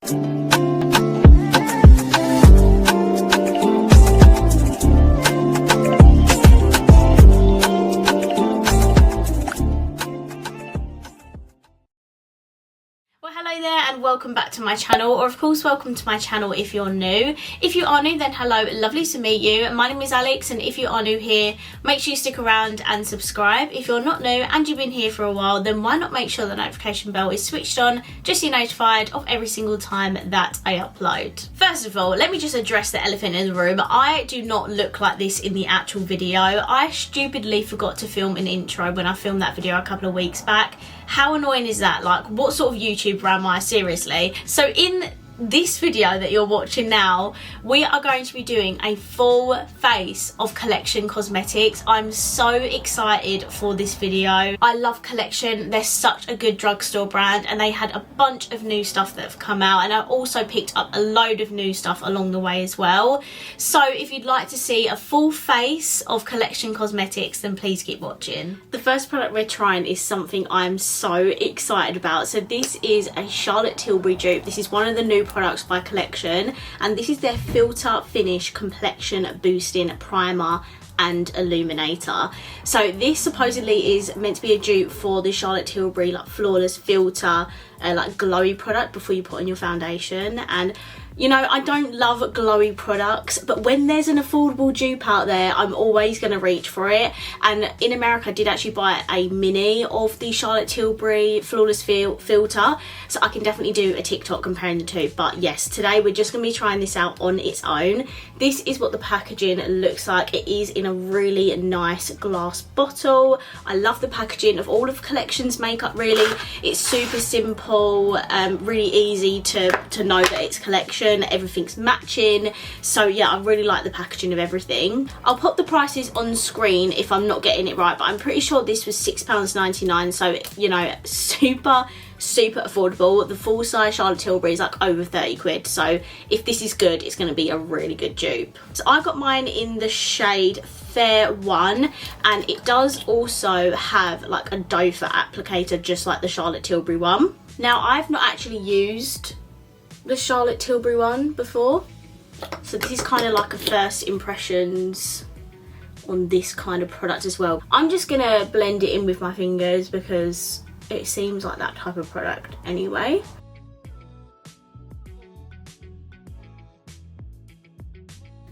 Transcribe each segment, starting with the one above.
Hello there and welcome back to my channel, or of course welcome to my channel if you're new. If you are new, then hello, lovely to meet you. My name is Alex, and if you are new here, make sure you stick around and subscribe. If you're not new and you've been here for a while, then why not make sure the notification bell is switched on just so you're notified of every single time that I upload. First of all, let me just address the elephant in the room. I do not look like this in the actual video. I stupidly forgot to film an intro when I filmed that video a couple of weeks back. How annoying is that? Like, what sort of YouTuber am I? Seriously. So in this video that you're watching now, we are going to be doing a full face of Collection cosmetics. I'm so excited for this video. I love Collection. They're such a good drugstore brand, and they had a bunch of new stuff that have come out, and I also picked up a load of new stuff along the way as well. So if you'd like to see a full face of Collection cosmetics, then please keep watching. The first product we're trying is something I'm so excited about. So this is a Charlotte Tilbury dupe. This is one of the new products by Collection, and this is their Filter Finish Complexion Boosting Primer and Illuminator. So this supposedly is meant to be a dupe for the Charlotte Tilbury like Flawless Filter like glowy product before you put on your foundation. And you know, I don't love glowy products, but when there's an affordable dupe out there, I'm always going to reach for it. And in America, I did actually buy a mini of the Charlotte Tilbury Flawless Filter, so I can definitely do a TikTok comparing the two. But yes, today we're just going to be trying this out on its own. This is what the packaging looks like. It is in a really nice glass bottle. I love the packaging of all of Collection's makeup, really. It's super simple, really easy to know that it's Collection. Everything's matching, so yeah, I really like the packaging of everything. I'll put the prices on screen if I'm not getting it right, but I'm pretty sure this was £6.99, so you know, super affordable. The full size Charlotte Tilbury is like over 30 quid, so if this is good, it's going to be a really good dupe. So I got mine in the shade Fair 1, and it does also have like a doe foot applicator just like the Charlotte Tilbury one. Now, I've not actually used the Charlotte Tilbury one before, so this is kind of like a first impressions on this kind of product as well. I'm just gonna blend it in with my fingers because it seems like that type of product anyway.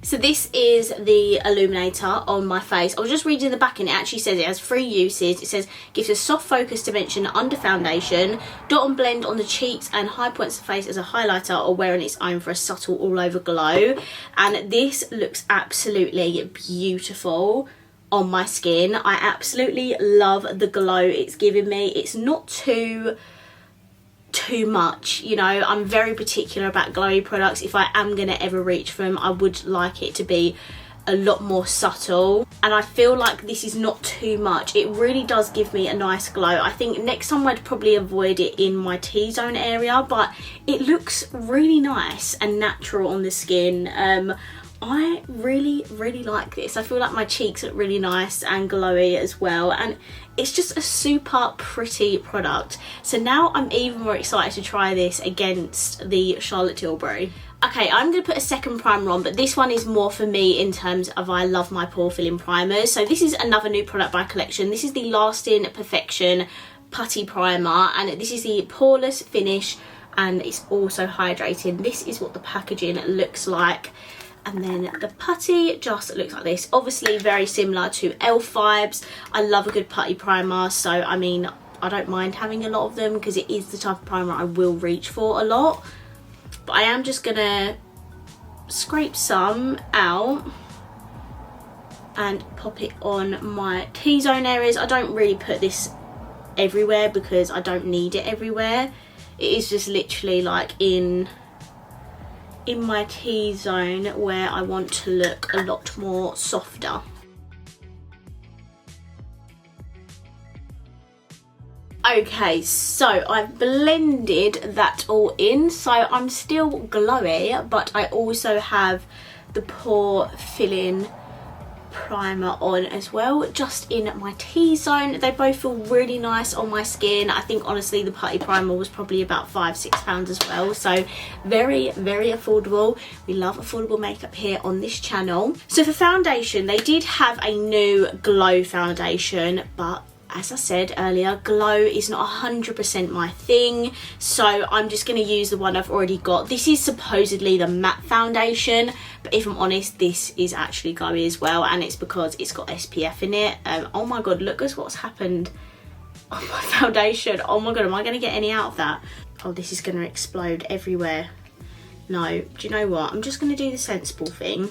So this is the illuminator on my face. I was just reading the back and it actually says it has 3 uses. It says gives a soft focus dimension under foundation, dot and blend on the cheeks and high points of the face as a highlighter, or wear on its own for a subtle all over glow. And this looks absolutely beautiful on my skin. I absolutely love the glow it's giving me. It's not too much, you know. I'm very particular about glowy products. If I am gonna ever reach for them, I would like it to be a lot more subtle, and I feel like this is not too much. It really does give me a nice glow. I think next time I'd probably avoid it in my T-zone area, but it looks really nice and natural on the skin. I really like this. I feel like my cheeks look really nice and glowy as well, and it's just a super pretty product. So now I'm even more excited to try this against the Charlotte Tilbury. Okay, I'm going to put a second primer on, but this one is more for me in terms of I love my pore filling primers. So this is another new product by Collection. This is the Lasting Perfection Putty Primer, and this is the Poreless Finish, and it's also hydrating. This is what the packaging looks like. And then the putty just looks like this. Obviously very similar to e.l.f. vibes. I love a good putty primer, so I mean, I don't mind having a lot of them because it is the type of primer I will reach for a lot. But I am just gonna scrape some out and pop it on my T-zone areas. I don't really put this everywhere because I don't need it everywhere. It is just literally like in my T-zone where I want to look a lot more softer. Okay, so I've blended that all in, so I'm still glowy, but I also have the pore filling primer on as well, just in my T-zone. They both feel really nice on my skin. I think honestly the putty primer was probably about £5–6 as well, so very affordable. We love affordable makeup here on this channel. So for foundation, they did have a new glow foundation, but as I said earlier, glow is not 100% my thing, so I'm just going to use the one I've already got. This is supposedly the matte foundation, but if I'm honest, this is actually glowy as well, and it's because it's got SPF in it. Oh my god, look at what's happened on my foundation. Oh my god, am I going to get any out of that? Oh, this is going to explode everywhere. No, do you know what? I'm just going to do the sensible thing.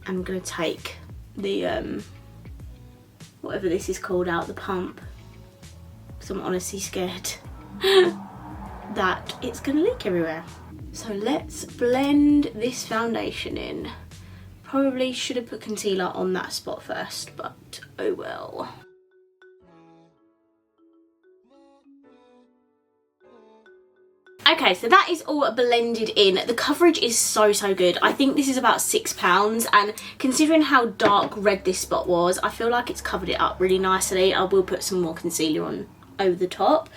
I'm going to take the whatever this is called out the pump, because I'm honestly scared that it's gonna leak everywhere. So let's blend this foundation in. Probably should have put concealer on that spot first, but oh well. Okay, so that is all blended in. The coverage is so good. I think this is about £6, and considering how dark red this spot was, I feel like it's covered it up really nicely. I will put some more concealer on over the top,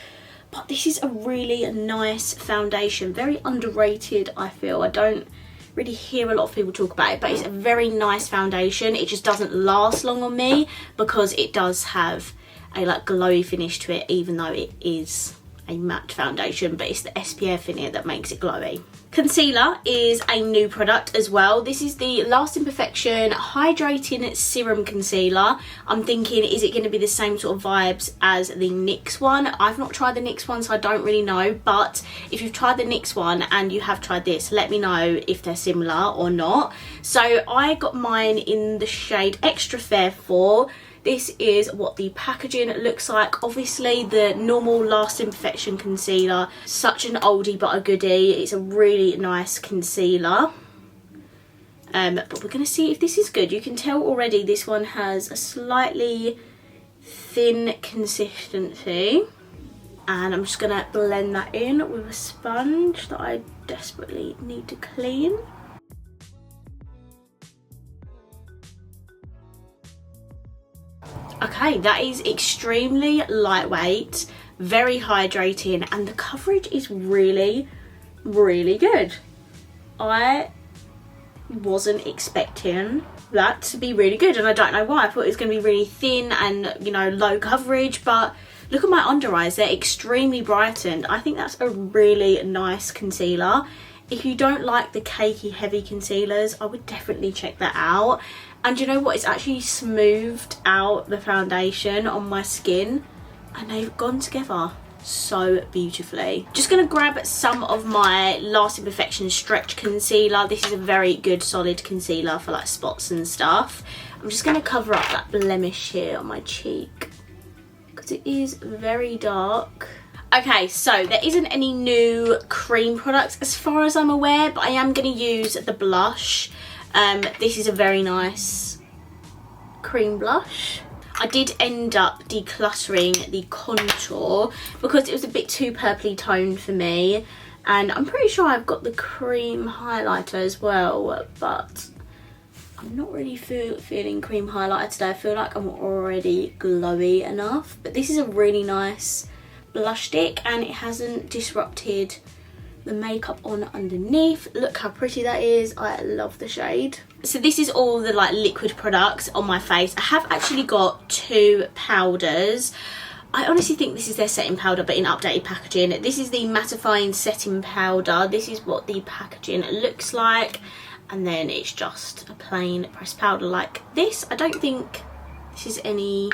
but this is a really nice foundation. Very underrated, I feel. I don't really hear a lot of people talk about it, but it's a very nice foundation. It just doesn't last long on me because it does have a like glowy finish to it, even though it is a matte foundation, but it's the SPF in it that makes it glowy. Concealer is a new product as well. This is the Lasting Perfection Hydrating Serum Concealer. I'm thinking, is it going to be the same sort of vibes as the NYX one? I've not tried the NYX one, so I don't really know, but if you've tried the NYX one and you have tried this, let me know if they're similar or not. So I got mine in the shade Extra Fair 4. This is what the packaging looks like. Obviously the normal Lasting Perfection concealer, such an oldie but a goodie. It's a really nice concealer. But we're going to see if this is good. You can tell already this one has a slightly thin consistency. And I'm just going to blend that in with a sponge that I desperately need to clean. Okay, that is extremely lightweight, very hydrating, and the coverage is really good. I wasn't expecting that to be really good, and I don't know why. I thought it was going to be really thin and, you know, low coverage, but look at my under eyes, they're extremely brightened. I think that's a really nice concealer. If you don't like the cakey heavy concealers, I would definitely check that out. And you know what, it's actually smoothed out the foundation on my skin, and they've gone together so beautifully. Just gonna grab some of my Lasting Perfection Stretch Concealer. This is a very good solid concealer for like spots and stuff. I'm just gonna cover up that blemish here on my cheek because it is very dark. Okay, so there isn't any new cream products as far as I'm aware, but I am going to use the blush. This is a very nice cream blush. I did end up decluttering the contour because it was a bit too purpley toned for me, and I'm pretty sure I've got the cream highlighter as well, but I'm not really feeling cream highlighter today. I feel like I'm already glowy enough, but this is a really nice blush stick and it hasn't disrupted the makeup on underneath. Look how pretty that is. I love the shade. So this is all the like liquid products on my face. I have actually got 2 powders. I honestly think this is their setting powder but in updated packaging. This is the mattifying setting powder. This is what the packaging looks like, and then it's just a plain pressed powder like this. I don't think this is any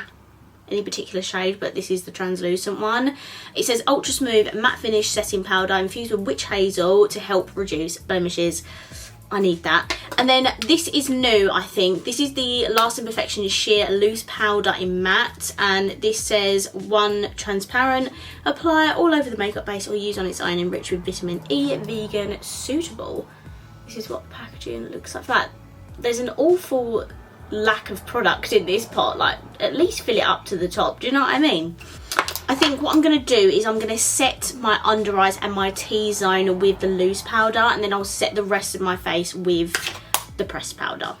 particular shade, but this is the translucent one. It says ultra smooth matte finish setting powder infused with witch hazel to help reduce blemishes. I need that. And then this is new, I think. This is the Lasting Perfection Sheer Loose Powder in Matte, and this says 1 transparent, apply all over the makeup base or use on its own, enriched with vitamin E, vegan suitable. This is what the packaging looks like. That there's an awful lack of product in this pot. Like, at least fill it up to the top, do you know what I mean? I think what I'm going to do is I'm going to set my under eyes and my T-zone with the loose powder, and then I'll set the rest of my face with the pressed powder.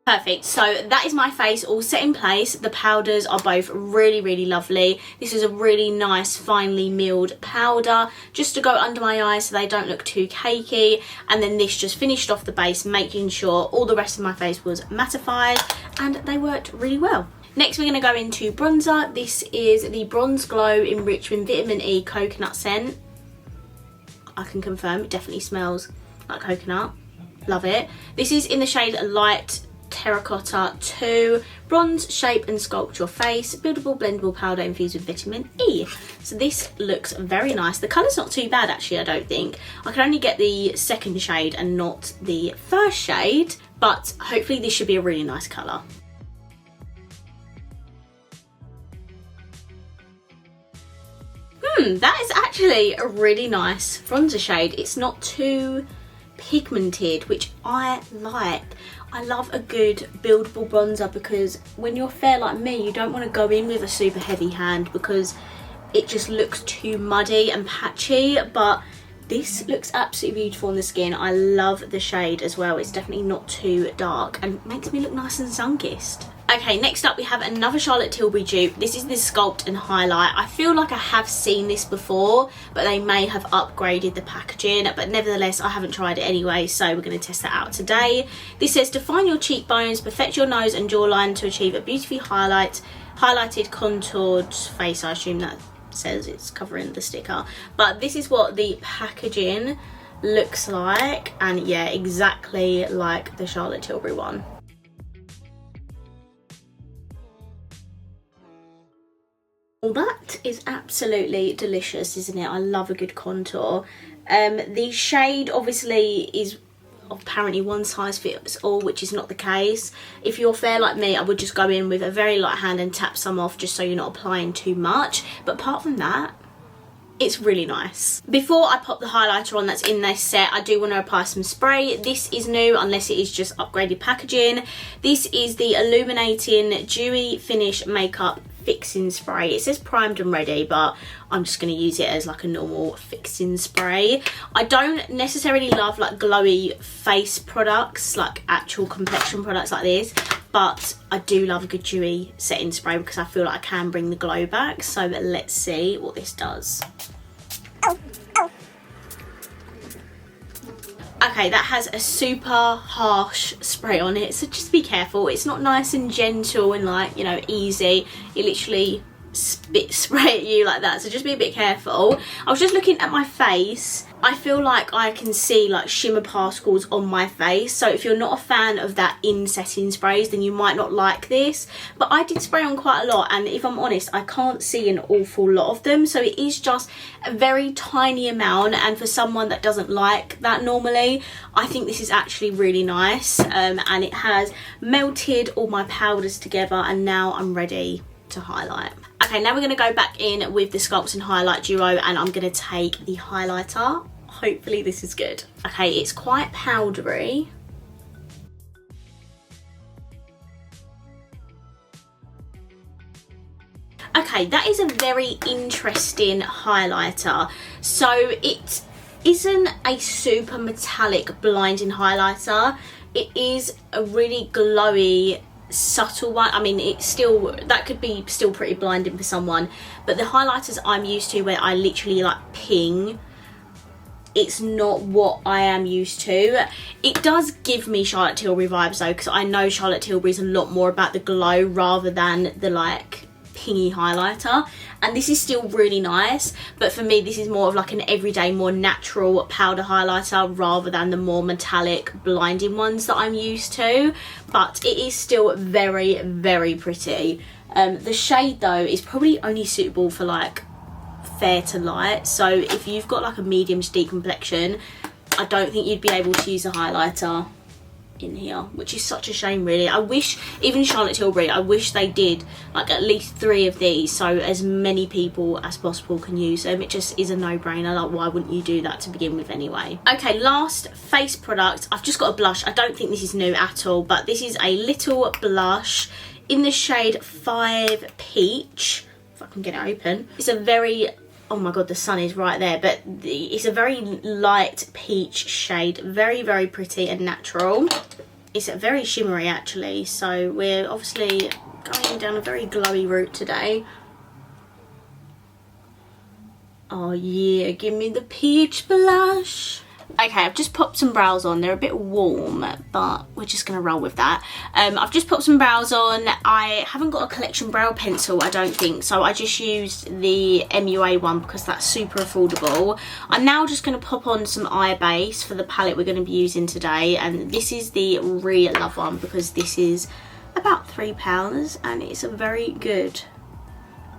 Perfect, so that is my face all set in place. The powders are both really lovely. This is a really nice finely milled powder just to go under my eyes so they don't look too cakey, and then this just finished off the base, making sure all the rest of my face was mattified, and they worked really well. Next we're going to go into bronzer. This is the Bronze Glow Enriched with Vitamin E Coconut Scent. I can confirm it definitely smells like coconut. Love it. This is in the shade Light Terracotta 2, bronze, shape and sculpt your face, buildable blendable powder infused with vitamin E. So this looks very nice. The colour's not too bad actually, I don't think. I can only get the second shade and not the first shade, but hopefully this should be a really nice colour. That is actually a really nice bronzer shade. It's not too pigmented, which I like. I love a good buildable bronzer because when you're fair like me, you don't want to go in with a super heavy hand because it just looks too muddy and patchy, but this looks absolutely beautiful on the skin. I love the shade as well. It's definitely not too dark and makes me look nice and sun-kissed. Okay, next up we have another Charlotte Tilbury dupe. This is the Sculpt and Highlight. I feel like I have seen this before, but they may have upgraded the packaging, but nevertheless I haven't tried it anyway, so we're going to test that out today. This says, define your cheekbones, perfect your nose and jawline to achieve a beautifully highlighted contoured face. I assume that says it's covering the sticker, but this is what the packaging looks like, and yeah, exactly like the Charlotte Tilbury one. Well, that is absolutely delicious, isn't it? I love a good contour. The shade obviously is apparently one size fits all, which is not the case. If you're fair like me, I would just go in with a very light hand and tap some off just so you're not applying too much. But apart from that, it's really nice. Before I pop the highlighter on that's in this set, I do want to apply some spray. This is new unless it is just upgraded packaging. This is the Illuminating Dewy Finish Makeup Fixing Spray. It says primed and ready, but I'm just going to use it as like a normal fixing spray. I don't necessarily love like glowy face products, like actual complexion products like this, but I do love a good dewy setting spray because I feel like I can bring the glow back. So let's see what this does. Okay, that has a super harsh spray on it, so just be careful. It's not nice and gentle and like, you know, easy. It literally spray at you like that, so just be a bit careful. I was just looking at my face. I feel like I can see like shimmer particles on my face, so if you're not a fan of that in setting sprays, then you might not like this. But I did spray on quite a lot, and if I'm honest, I can't see an awful lot of them, so it is just a very tiny amount, and for someone that doesn't like that normally, I think this is actually really nice. And it has melted all my powders together, and now I'm ready to highlight. Okay, now we're going to go back in with the Sculpt and Highlight duo, and I'm going to take the highlighter. Hopefully this is good. Okay, it's quite powdery. Okay, that is a very interesting highlighter. So it isn't a super metallic blinding highlighter. It is a really glowy subtle one. I mean, it's still, that could be still pretty blinding for someone, but the highlighters I'm used to where I literally like ping, it's not what I am used to. It does give me Charlotte Tilbury vibes though, because I know Charlotte Tilbury is a lot more about the glow rather than the like pingy highlighter, and this is still really nice, but for me this is more of like an everyday, more natural powder highlighter rather than the more metallic blinding ones that I'm used to. But it is still very, very pretty. The shade though is probably only suitable for like fair to light, so if you've got like a medium to deep complexion, I don't think you'd be able to use a highlighter in here, which is such a shame really. I wish, even Charlotte Tilbury, I wish they did like at least 3 of these so as many people as possible can use them. It just is a no-brainer. Like, why wouldn't you do that to begin with anyway? Okay, last face product. I've just got a blush. I don't think this is new at all, but this is a little blush in the shade 5 Peach, if I can get it open. It's a very, oh my god, the sun is right there, but it's a very light peach shade, very, very pretty and natural. it's very shimmery actually, so we're obviously going down a very glowy route today. Oh yeah, give me the peach blush. Okay, I've just popped some brows on. They're a bit warm, but we're just going to roll with that. I've just popped some brows on. I haven't got a collection brow pencil, I don't think, so I just used the MUA one because that's super affordable. I'm now just going to pop on some eye base for the palette we're going to be using today, and this is the Real Love one because this is about £3 and it's a very good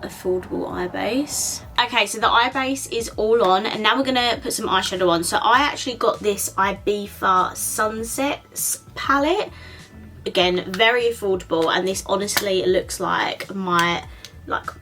affordable eye base. Okay, so the eye base is all on, and now we're gonna put some eyeshadow on. So I actually got this Ibiza Sunsets palette, again very affordable, and this honestly looks like my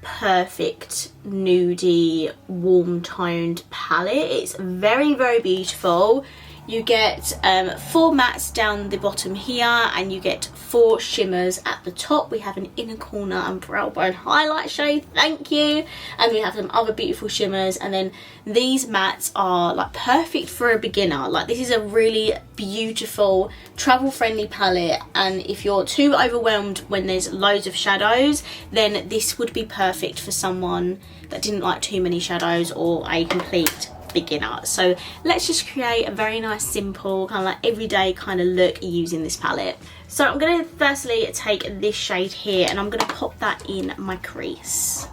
perfect nudie warm toned palette. It's very, very beautiful. You get 4 mattes down the bottom here, and you get 4 shimmers at the top. We have an inner corner and brow bone highlight shade, thank you. And we have some other beautiful shimmers, and then these mattes are like perfect for a beginner. Like, this is a really beautiful travel friendly palette, and if you're too overwhelmed when there's loads of shadows, then this would be perfect for someone that didn't like too many shadows or a complete beginner. So let's just create a very nice simple kind of like everyday kind of look using this palette. So I'm going to firstly take this shade here and I'm going to pop that in my crease.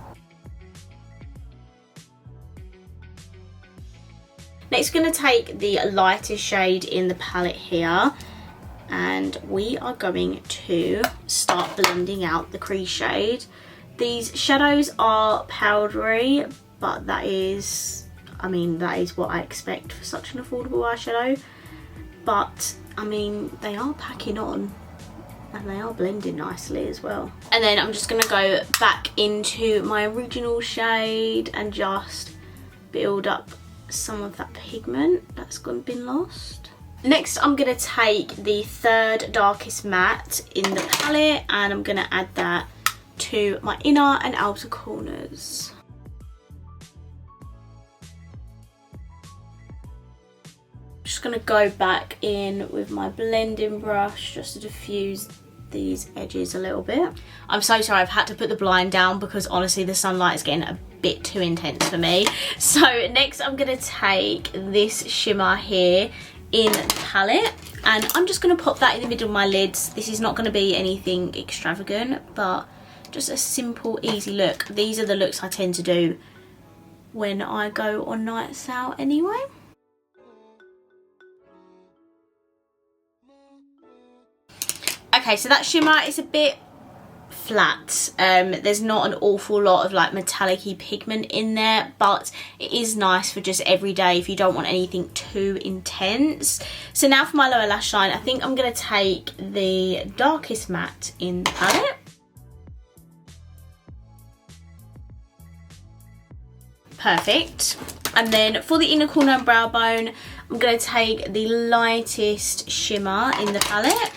Next, going to take the lightest shade in the palette here, and we are going to start blending out the crease shade. These shadows are powdery, but that is, I mean, that is what I expect for such an affordable eyeshadow. But, I mean, they are packing on and they are blending nicely as well. And then I'm just going to go back into my original shade and just build up some of that pigment that's been lost. Next, I'm going to take the third darkest matte in the palette and I'm going to add that to my inner and outer corners. Just going to go back in with my blending brush just to diffuse these edges a little bit. I'm so sorry I've had to put the blind down because honestly the sunlight is getting a bit too intense for me. So next I'm going to take this shimmer here in the palette and I'm just going to pop that in the middle of my lids. This is not going to be anything extravagant, but just a simple easy look. These are the looks I tend to do when I go on nights out anyway. Okay, so that shimmer is a bit flat. There's not an awful lot of like metallic-y pigment in there, but it is nice for just every day if you don't want anything too intense. So now for my lower lash line, I think I'm going to take the darkest matte in the palette. Perfect. And then for the inner corner and brow bone, I'm going to take the lightest shimmer in the palette.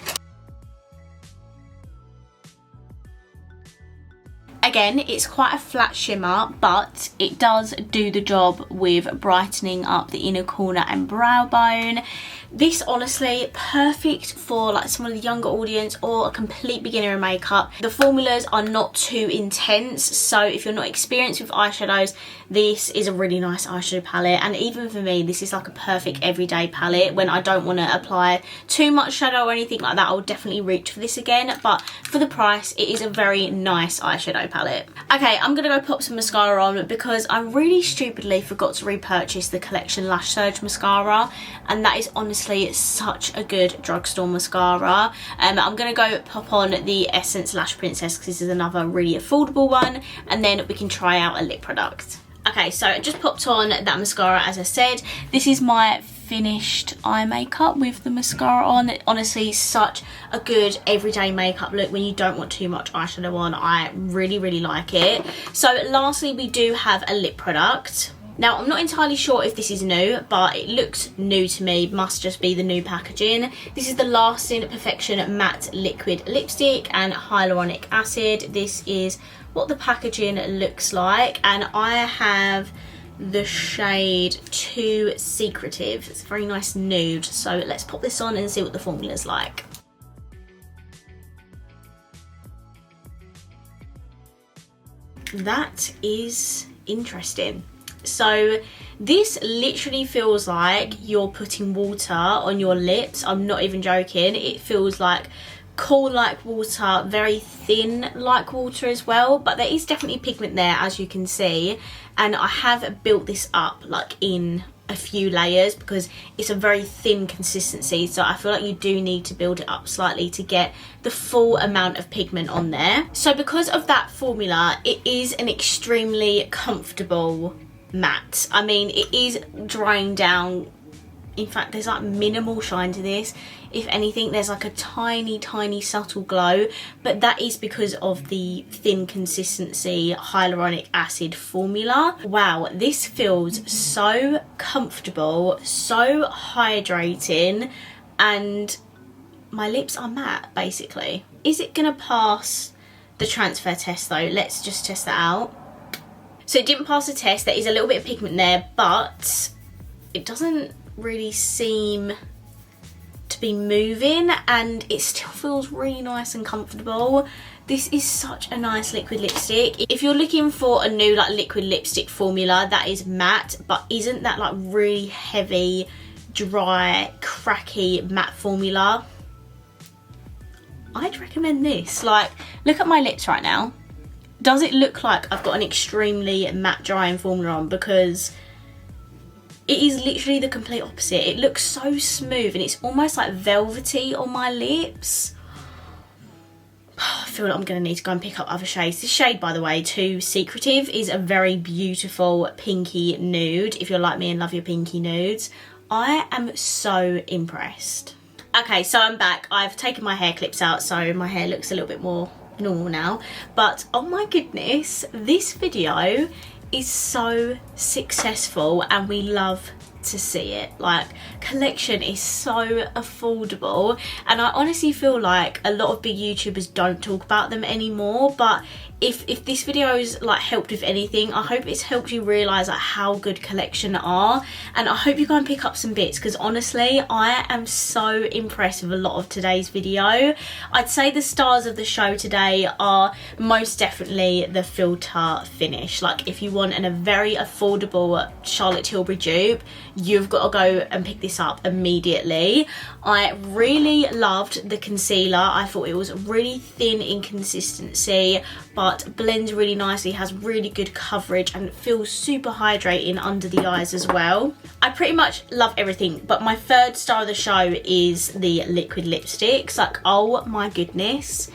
Again, it's quite a flat shimmer, but it does do the job with brightening up the inner corner and brow bone. This honestly perfect for like some of the younger audience or a complete beginner in makeup. The formulas are not too intense, so if you're not experienced with eyeshadows, this is a really nice eyeshadow palette. And even for me, this is like a perfect everyday palette. When I don't want to apply too much shadow or anything like that, I'll definitely reach for this again, but for the price it is a very nice eyeshadow palette. Okay, I'm gonna go pop some mascara on because I really stupidly forgot to repurchase the Collection Lash Surge mascara, and that is honestly such a good drugstore mascara. I'm gonna go pop on the Essence Lash Princess because this is another really affordable one, and then we can try out a lip product. Okay, so I just popped on that mascara as I said. This is my finished eye makeup with the mascara on. Honestly, such a good everyday makeup look when you don't want too much eyeshadow on. I really, really like it. So lastly, we do have a lip product. Now, I'm not entirely sure if this is new, but it looks new to me. Must just be the new packaging. This is the Lasting Perfection Matte Liquid Lipstick and Hyaluronic Acid. This is what the packaging looks like, and I have the shade Too Secretive. It's a very nice nude, so let's pop this on and see what the formula's like. that is interesting. So this literally feels like you're putting water on your lips. I'm not even joking. It feels like cool like water, very thin like water as well, but there is definitely pigment there, as you can see, and I have built this up like in a few layers because it's a very thin consistency, so I feel like you do need to build it up slightly to get the full amount of pigment on there. So because of that formula, it is an extremely comfortable matte. I mean, it is drying down. In fact, there's like minimal shine to this. If anything, there's like a tiny subtle glow, but that is because of the thin consistency hyaluronic acid formula. Wow, this feels so comfortable, so hydrating, and my lips are matte basically. Is it gonna pass the transfer test though? Let's just test that out. So it didn't pass the test. There is a little bit of pigment there, but it doesn't really seem to be moving, and it still feels really nice and comfortable. This is such a nice liquid lipstick. If you're looking for a new like liquid lipstick formula that is matte but isn't that like really heavy, dry, cracky matte formula, I'd recommend this. Like, look at my lips right now. Does it look like I've got an extremely matte drying formula on? Because it is literally the complete opposite. It looks so smooth and it's almost like velvety on my lips. I feel like I'm going to need to go and pick up other shades. This shade, by the way, Too Secretive, is a very beautiful pinky nude. If you're like me and love your pinky nudes, I am so impressed. Okay, so I'm back. I've taken my hair clips out, so my hair looks a little bit more normal now. But oh my goodness, this video is so successful and we love to see it. Like, collection is so affordable, and I honestly feel like a lot of big YouTubers don't talk about them anymore, but if this video's like helped with anything, I hope it's helped you realise like how good collection are, and I hope you go and pick up some bits, because honestly I am so impressed with a lot of today's video. I'd say the stars of the show today are most definitely the filter finish. Like, if you want a very affordable Charlotte Tilbury dupe, you've got to go and pick this up immediately. I really loved the concealer. I thought it was really thin in consistency but blends really nicely, has really good coverage, and feels super hydrating under the eyes as well. I pretty much love everything, but my third star of the show is the liquid lipsticks. Like, oh my goodness,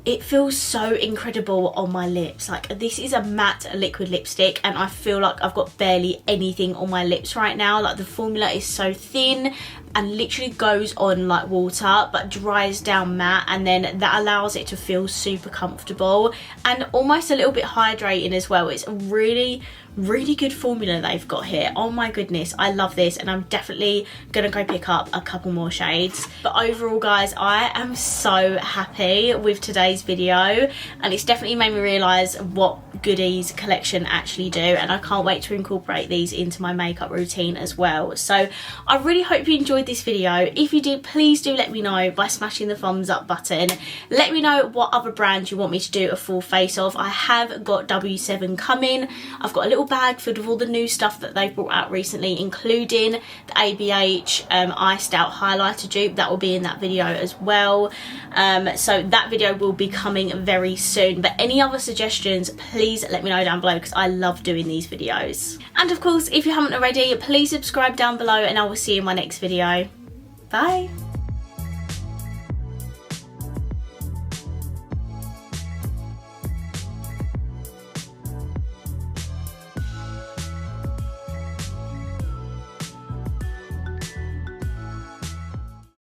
it feels so incredible on my lips. Like, this is a matte liquid lipstick and I feel like I've got barely anything on my lips right now. Like, the formula is so thin and literally goes on like water but dries down matte, and then that allows it to feel super comfortable and almost a little bit hydrating as well. It's a really good formula they've got here. Oh my goodness, I love this, and I'm definitely gonna go pick up a couple more shades. But overall guys, I am so happy with today's video, and it's definitely made me realise what goodies collection actually do, and I can't wait to incorporate these into my makeup routine as well. So I really hope you enjoyed this video. If you did, please do let me know by smashing the thumbs up button. Let me know what other brands you want me to do a full face of. I have got W7 coming. I've got a little bag filled with all the new stuff that they've brought out recently, including the ABH Iced Out Highlighter dupe. That will be in that video as well. So that video will be coming very soon, but any other suggestions, please let me know down below, because I love doing these videos. And of course, if you haven't already, please subscribe down below, and I will see you in my next video. Bye.